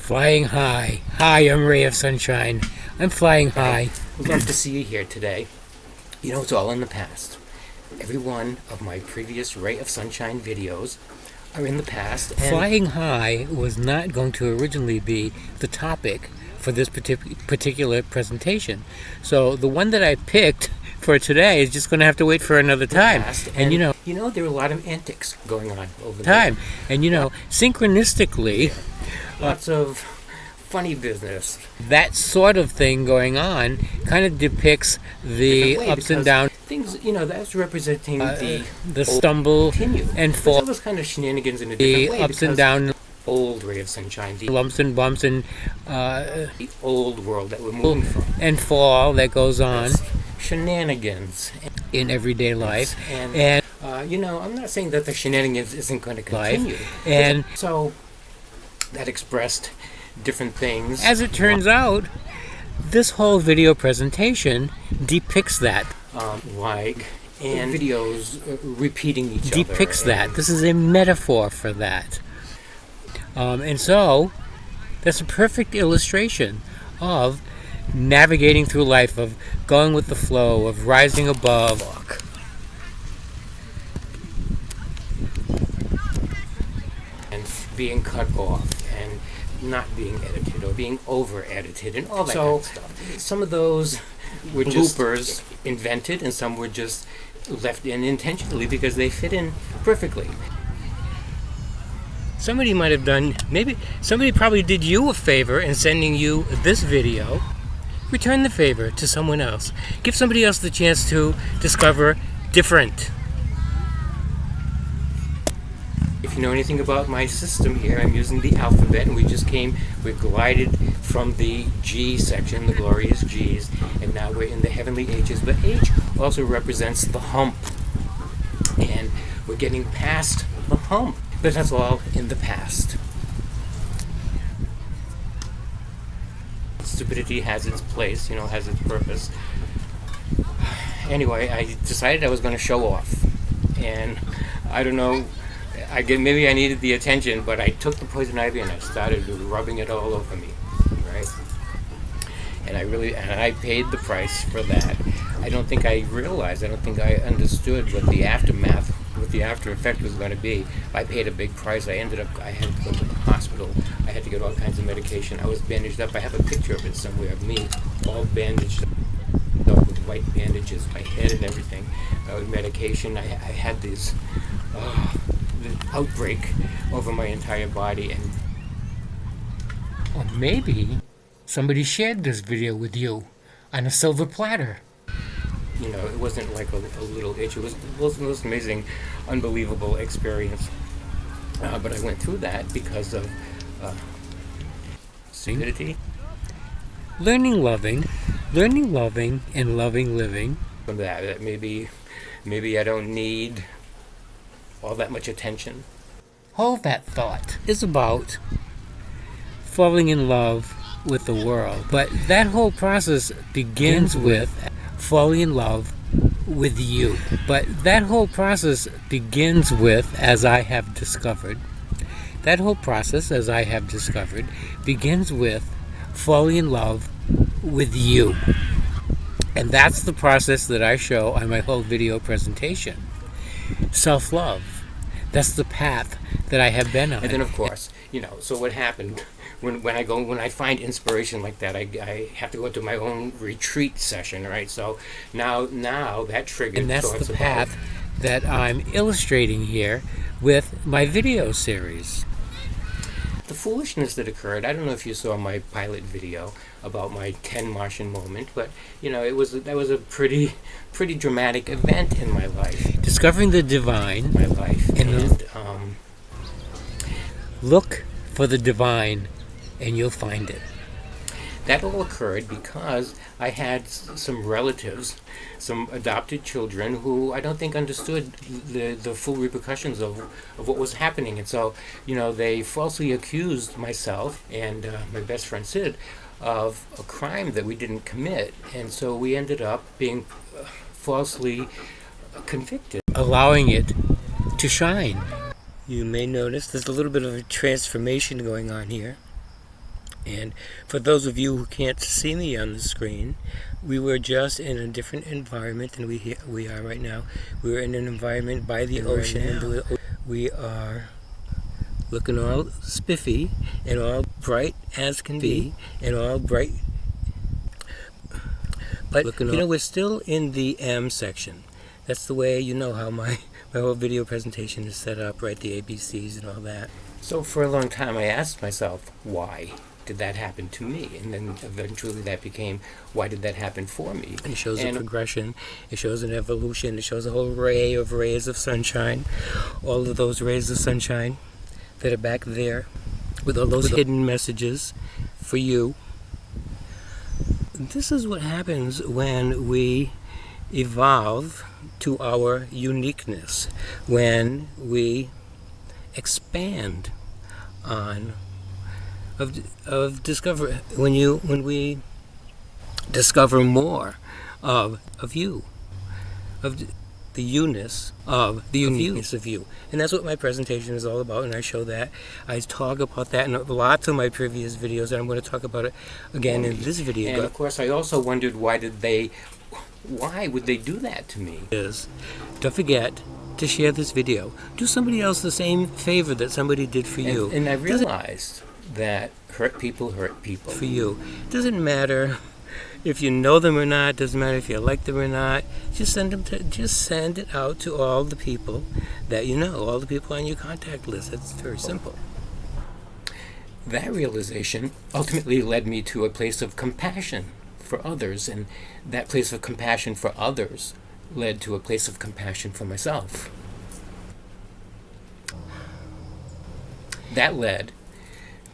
Flying high. Hi, I'm Ray of Sunshine. I'm flying high. We'd love to see you here today. You know, it's all in the past. Every one of my previous Ray of Sunshine videos are in the past. And Flying high was not going to originally be the topic for this particular presentation. So the one that I picked for today is just going to have to wait for another time. And you know, there are a lot of antics going on over time. there. And you know, synchronistically, Lots of funny business. That sort of thing going on kind of depicts the ups and downs. Things, you know, that's representing the stumble and fall. All those kind of shenanigans in a different way. The ups and downs. Old Ray of Sunshine. The lumps and bumps and the old world that we're moving from. And fall that goes on. That's shenanigans. In everyday life. And you know, I'm not saying that the shenanigans isn't going to continue. And so that expressed different things. As it turns out, this whole video presentation depicts that. Like, and videos repeating each other. Depicts that. This is a metaphor for that. And so, that's a perfect illustration of navigating through life, of going with the flow, of rising above. And being cut off, and not being edited, or being over-edited, and all that kind of stuff. Some of those were bloopers invented, and some were just left in intentionally because they fit in perfectly. Somebody might have done, maybe somebody probably did you a favor in sending you this video. Return the favor to someone else. Give somebody else the chance to discover different. If you know anything about my system here, I'm using the alphabet, and we glided from the G section, the glorious G's, and now we're in the heavenly H's. But H also represents the hump, and we're getting past the hump. But that's all in the past. Stupidity has its place, you know, has its purpose. Anyway, I decided I was going to show off, and I don't know. Maybe I needed the attention, but I took the poison ivy and I started rubbing it all over me, right? And I paid the price for that. I don't think I understood what the aftermath, what the after effect was going to be. I paid a big price. I had to go to the hospital. I had to get all kinds of medication. I was bandaged up. I have a picture of it somewhere of me, all bandaged up with white bandages, my head and everything, with medication. I had this outbreak over my entire body, and or maybe somebody shared this video with you on a silver platter. You know, it wasn't like a little itch. It was the most amazing, unbelievable experience. But I went through that because of stupidity. Learning loving, and loving living. From that maybe I don't need all that much attention. Hold that thought. It's about falling in love with the world. But that whole process begins with falling in love with you. But that whole process begins with, as I have discovered, begins with falling in love with you. And that's the process that I show on my whole video presentation. Self-love. That's the path that I have been on. And then, of course, you know, so what happened when I find inspiration like that, I have to go to my own retreat session, right? So now that triggered. And that's the path that I'm illustrating here with my video series. The foolishness that occurred, I don't know if you saw my pilot video about my 10 Martian moment, but you know, that was a pretty dramatic event in my life. Discovering the divine. My life. And look for the divine and you'll find it. That all occurred because I had some relatives, some adopted children who I don't think understood the full repercussions of what was happening. And so, you know, they falsely accused myself and my best friend Sid of a crime that we didn't commit. And so we ended up being falsely convicted. Allowing it to shine. You may notice there's a little bit of a transformation going on here. And for those of you who can't see me on the screen, we were just in a different environment than we are right now. We were in an environment by the ocean. And we are looking all spiffy and all bright as can be, and all bright. But we're still in the M section. That's the way, how my whole video presentation is set up, right? The ABCs and all that. So for a long time I asked myself, why did that happen to me? And then eventually that became, why did that happen for me? It shows a progression, it shows an evolution, it shows a whole array of rays of sunshine. All of those rays of sunshine that are back there with all those hidden messages for you. This is what happens when we evolve to our uniqueness, when we expand on of discover when we discover more of you, of the you-ness of the uniqueness of you. And that's what my presentation is all about, and I show that. I talk about that in lots of my previous videos, and I'm going to talk about it again in this video. And of course I also wondered, why would they do that to me? Don't forget to share this video. Do somebody else the same favor that somebody did for you. And I realized that hurt people for you. It doesn't matter if you know them or not, doesn't matter if you like them or not. Just send it out to all the people that you know, all the people on your contact list. It's very simple. That realization ultimately led me to a place of compassion for others, and that place of compassion for others led to a place of compassion for myself. That led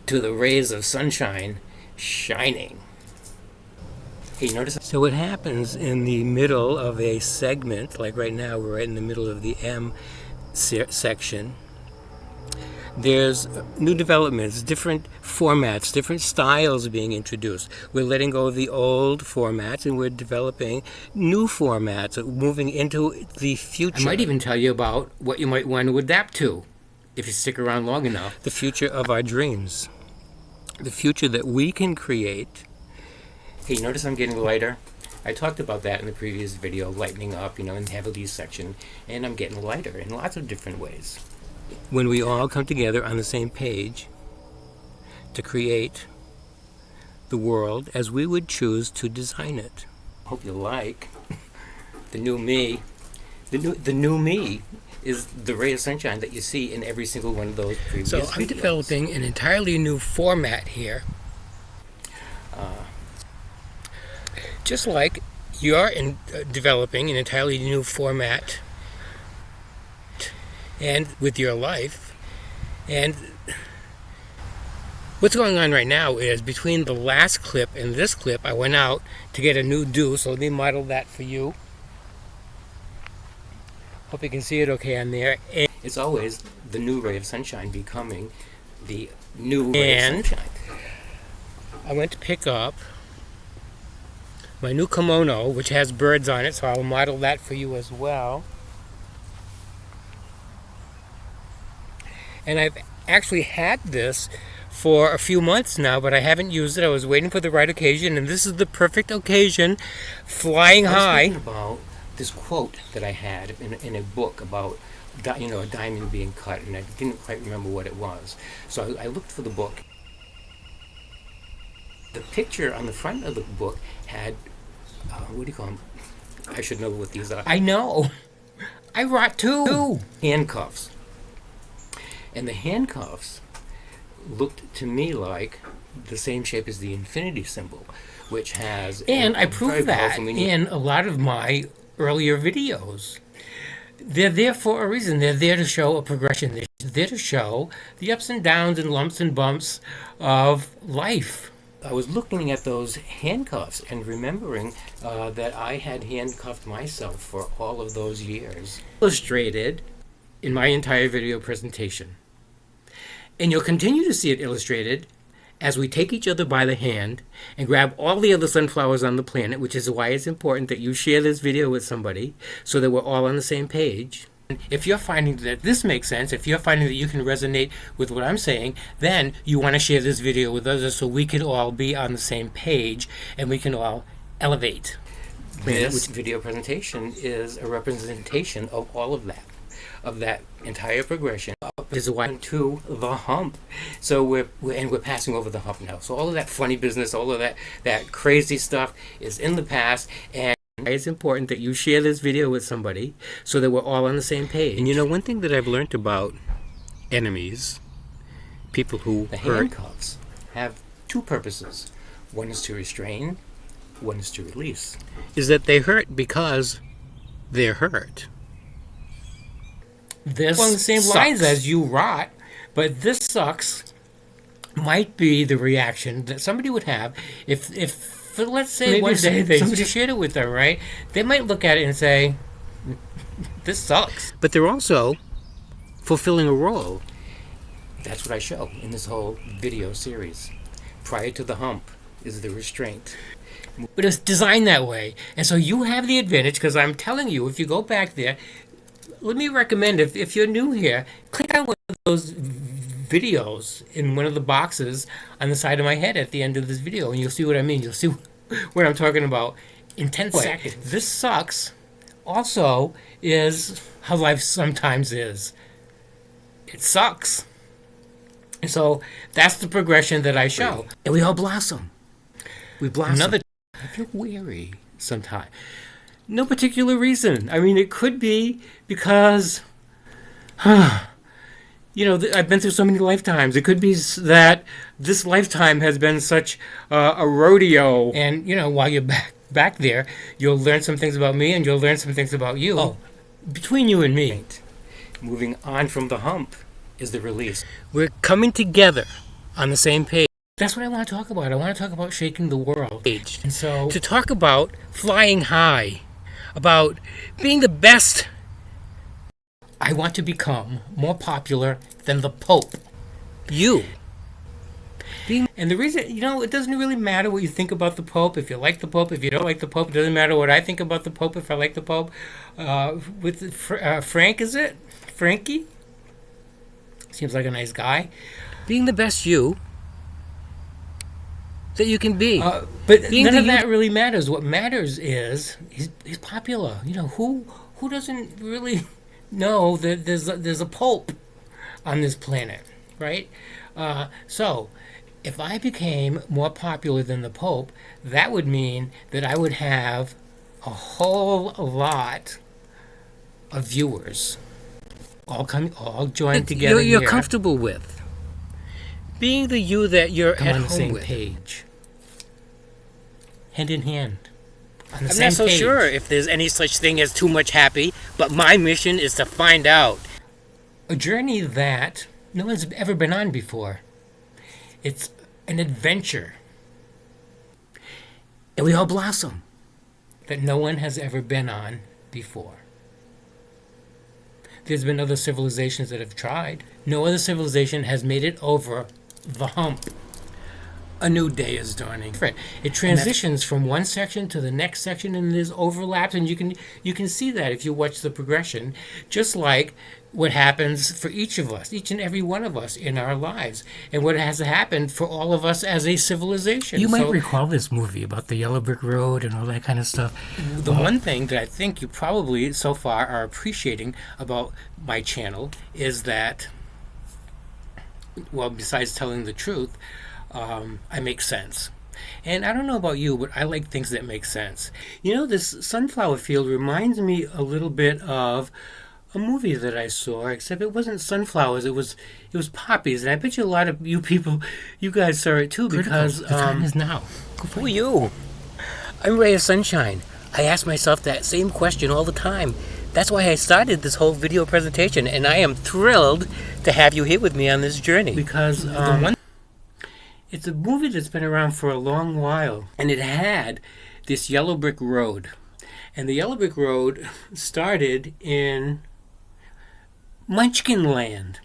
to the rays of sunshine shining. Hey, notice? So what happens in the middle of a segment, like right now we're right in the middle of the M section, there's new developments, different formats, different styles being introduced. We're letting go of the old formats and we're developing new formats, moving into the future. I might even tell you about what you might want to adapt to if you stick around long enough. The future of our dreams. The future that we can create. Hey, notice I'm getting lighter? I talked about that in the previous video, lightening up, in the heavily section, and I'm getting lighter in lots of different ways. When we all come together on the same page to create the world as we would choose to design it. Hope you like the new me. The new me is the ray of sunshine that you see in every single one of those previous videos. So I'm developing an entirely new format here. Just like you're developing an entirely new format and with your life. And what's going on right now is between the last clip and this clip, I went out to get a new do, so let me model that for you. Hope you can see it okay on there. And it's always the new ray of sunshine becoming the new ray of sunshine. I went to pick up my new kimono, which has birds on it, so I'll model that for you as well. And I've actually had this for a few months now, but I haven't used it. I was waiting for the right occasion, and this is the perfect occasion, flying high. I was thinking about this quote that I had in a book about, a diamond being cut, and I didn't quite remember what it was. So I looked for the book. The picture on the front of the book had, what do you call them? I should know what these are. I know. I wrought two handcuffs. And the handcuffs looked to me like the same shape as the infinity symbol, which has... And I proved that in a lot of my earlier videos. They're there for a reason. They're there to show a progression. They're there to show the ups and downs and lumps and bumps of life. I was looking at those handcuffs and remembering that I had handcuffed myself for all of those years. Illustrated in my entire video presentation. And you'll continue to see it illustrated as we take each other by the hand and grab all the other sunflowers on the planet, which is why it's important that you share this video with somebody so that we're all on the same page. If you're finding that this makes sense, if you're finding that you can resonate with what I'm saying, then you want to share this video with others so we can all be on the same page and we can all elevate. This video presentation is a representation of all of that entire progression up Is why to the hump. So we're passing over the hump now. So all of that funny business, all of that crazy stuff is in the past, and it's important that you share this video with somebody so that we're all on the same page. And you know, one thing that I've learned about enemies, people who The hurt, handcuffs have two purposes. One is to restrain, one is to release. is that they hurt because they're hurt. This Along the same sucks. lines as you rot, but this sucks might be the reaction that somebody would have if let's say Maybe one day they somebody just- shared it with them, right? They might look at it and say, "This sucks," but they're also fulfilling a role. That's what I show in this whole video series. Prior to the hump is the restraint. But it's designed that way, and so you have the advantage because I'm telling you, if you go back there, let me recommend if you're new here, click on one of those videos in one of the boxes on the side of my head at the end of this video, and you'll see what I mean. You'll see what I'm talking about in 10 seconds. This sucks also is how life sometimes is. It sucks. And so that's the progression that I show. And we all blossom. We blossom. I feel weary sometimes. No particular reason. I mean, it could be because, you know, I've been through so many lifetimes. It could be that this lifetime has been such a rodeo. And, you know, while you're back there, you'll learn some things about me and you'll learn some things about you. Oh, between you and me. Moving on from the hump is the release. We're coming together on the same page. That's what I want to talk about. I want to talk about shaking the world. And so to talk about flying high, about being the best, I want to become more popular than the Pope. You. And the reason, you know, it doesn't really matter what you think about the Pope. If you like the Pope, if you don't like the Pope, it doesn't matter what I think about the Pope if I like the Pope. Frank, is it? Frankie? Seems like a nice guy. Being the best you that you can be. But none of that really matters. What matters is he's popular. You know, who doesn't really know that there's a Pope on this planet, right? So if I became more popular than the Pope, that would mean that I would have a whole lot of viewers all joined together. You're comfortable with being the you that you're at home with. On the same page, hand in hand. I'm not so sure if there's any such thing as too much happy, but my mission is to find out. A journey that no one's ever been on before. It's an adventure. And we all blossom that no one has ever been on before. There's been other civilizations that have tried. No other civilization has made it over the hump. A new day is dawning. It transitions from one section to the next section, and there's overlaps, and you can see that if you watch the progression, just like what happens for each of us, each and every one of us in our lives, and what has happened for all of us as a civilization. You might recall this movie about the yellow brick road and all that kind of stuff. The one thing that I think you probably so far are appreciating about my channel is that, well, besides telling the truth, I make sense. And I don't know about you, but I like things that make sense. You know, this sunflower field reminds me a little bit of a movie that I saw, except it wasn't sunflowers, it was poppies. And I bet you a lot of you people, you guys saw it too, because the time is now. Who are you? I'm Ray of Sunshine. I ask myself that same question all the time. That's why I started this whole video presentation, and I am thrilled to have you here with me on this journey. Because it's a movie that's been around for a long while, and it had this yellow brick road. And the yellow brick road started in Munchkin Land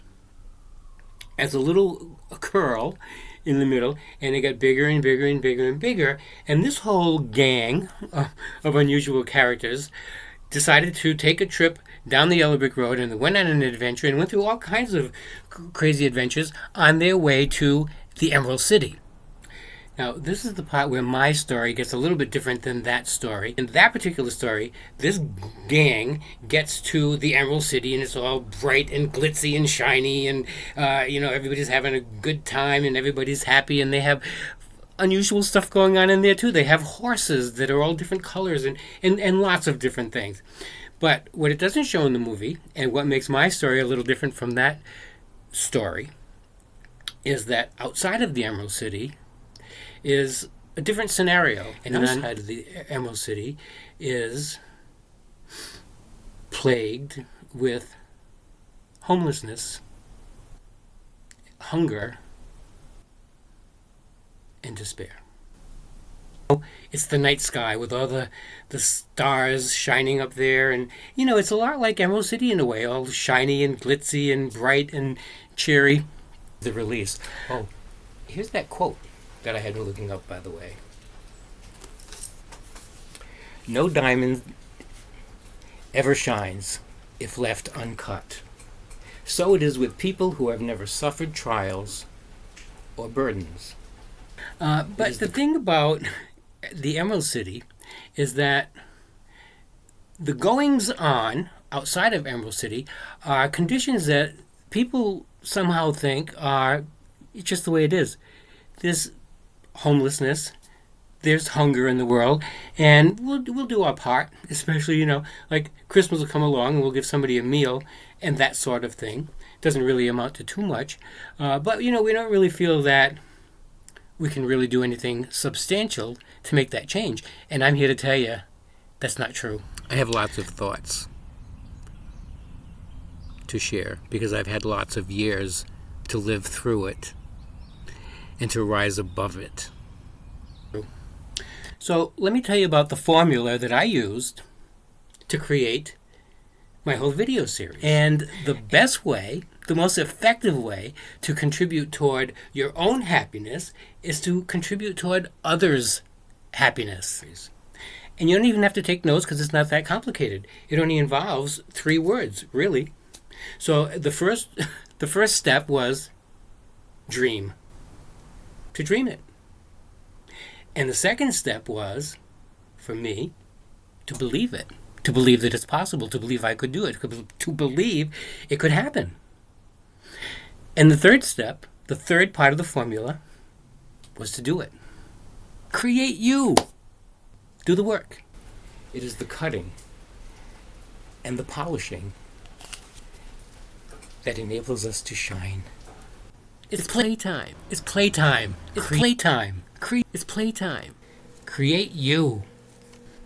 as a little curl in the middle, and it got bigger and bigger and bigger and bigger. And this whole gang of unusual characters decided to take a trip down the yellow brick road and they went on an adventure and went through all kinds of crazy adventures on their way to the Emerald City. Now, this is the part where my story gets a little bit different than that story. In that particular story, this gang gets to the Emerald City, and it's all bright and glitzy and shiny, and, everybody's having a good time, and everybody's happy, and they have unusual stuff going on in there, too. They have horses that are all different colors and lots of different things. But what it doesn't show in the movie, and what makes my story a little different from that story, is that outside of the Emerald City is a different scenario. And outside of the Emerald City is plagued with homelessness, hunger, and despair. It's the night sky with all the stars shining up there, and it's a lot like Emerald City in a way, all shiny and glitzy and bright and cheery. The release. Oh, here's that quote that I had been looking up, by the way. No diamond ever shines if left uncut. So it is with people who have never suffered trials or burdens. But the thing about the Emerald City is that the goings on outside of Emerald City are conditions that people somehow think are just the way it is. There's homelessness, there's hunger in the world, and we'll do our part, especially, like Christmas will come along and we'll give somebody a meal and that sort of thing. Doesn't really amount to too much, but we don't really feel that we can really do anything substantial to make that change. And I'm here to tell you that's not true. I have lots of thoughts to share because I've had lots of years to live through it and to rise above it. So let me tell you about the formula that I used to create my whole video series. And the best way, the most effective way to contribute toward your own happiness is to contribute toward others' happiness. And you don't even have to take notes because it's not that complicated. It only involves 3 words, really. So the first step was dream. To dream it. And the second step was, for me, to believe it. To believe that it's possible. To believe I could do it. To believe it could happen. And the third step, the third part of the formula, was to do it. Create you. Do the work. It is the cutting and the polishing that enables us to shine. It's playtime. It's playtime. It's playtime. It's playtime. Create you.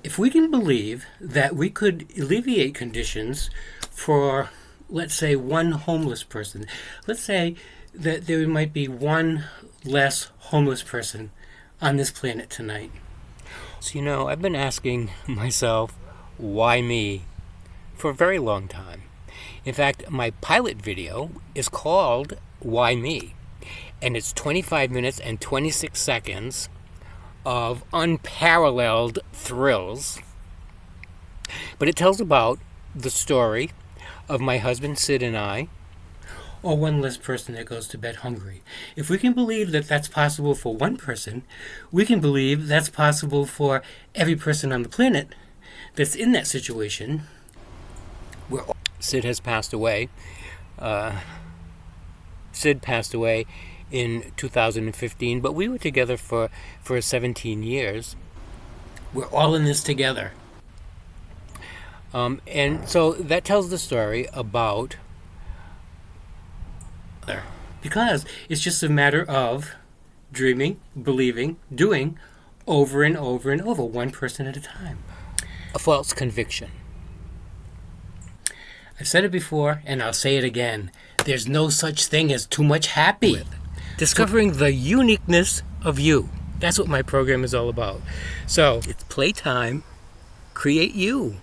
If we can believe that we could alleviate conditions for, let's say, one homeless person, let's say that there might be one less homeless person on this planet tonight. So, I've been asking myself, why me, for a very long time. In fact, my pilot video is called Why Me? And it's 25 minutes and 26 seconds of unparalleled thrills. But it tells about the story of my husband Sid and I, or one less person that goes to bed hungry. If we can believe that that's possible for one person, we can believe that's possible for every person on the planet that's in that situation. Sid has passed away. Sid passed away in 2015, but we were together for 17 years. We're all in this together. And so that tells the story about, because it's just a matter of dreaming, believing, doing over and over and over, one person at a time. A false conviction. I've said it before, and I'll say it again. There's no such thing as too much happy. Discovering the uniqueness of you. That's what my program is all about. So, it's playtime, create you,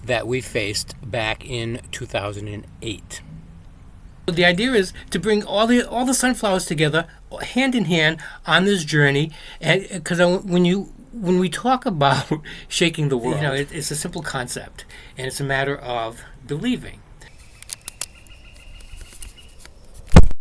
that we faced back in 2008. The idea is to bring all the sunflowers together, hand in hand, on this journey, and because when when we talk about shaking the world, it's a simple concept, and it's a matter of believing.